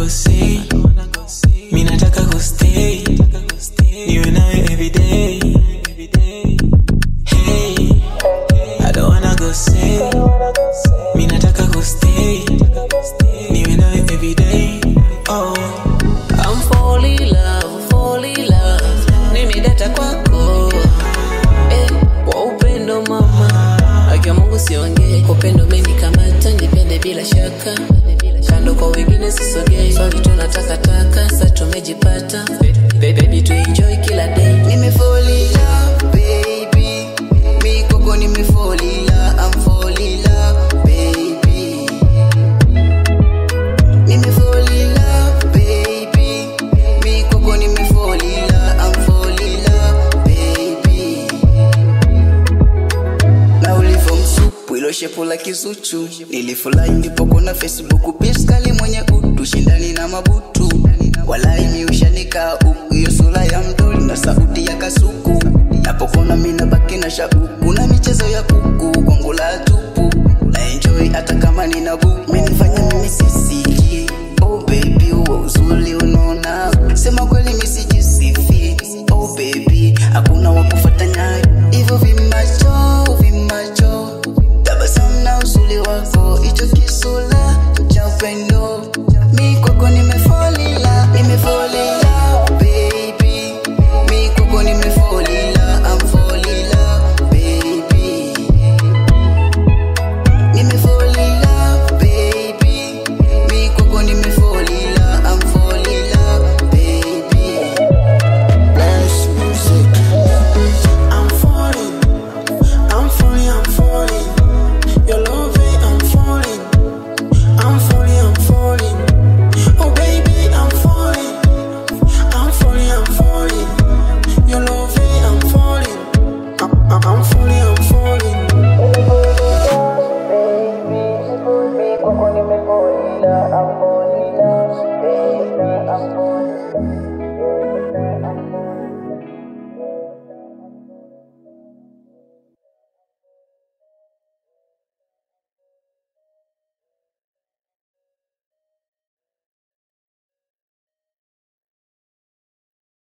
go say, mi nataka go stay, niwe nawe everyday. Hey, I don't wanna go say, mi nataka go stay, niwe nawe everyday. Oh, I'm falling in love, nimedata kwako. Kwa upendo mama, akia Mungu sionge. Upendo umenikamata, nipende bila shaka. Kando kwa wengine sisogei, sorry tunataka taka, sasa tumejipata. Baby to enjoy kila day. Nime fall in love, baby. Mi kwako nime fall in love, I'm fall in love, baby. Nime fall in love, baby. Mi kwako nime fall in love, I'm fall in love, baby. Na ulivyo msupu, ilo shepu la kizuchu. Nilifurahi nilipokona Facebook, piskali mwenye utu, shindani na mabutu. Walai mi ushanika uku, iyo sura ya mdoli na sauti ya kasuku. Napokona mina baki na shabuku, na michezo ya kuku, kwangu la tupu. Na enjoy hata kama nina buku, menifanya mimi sisiki. Oh baby, uwa uzuli unona, sema kweli misijisifi. Oh baby, hakuna wakufata nyayo, hivyo vimacho tabasamu na uzuli wako, icho kisula cha upendo. Mi kwako nime fall in love, nime fall in love.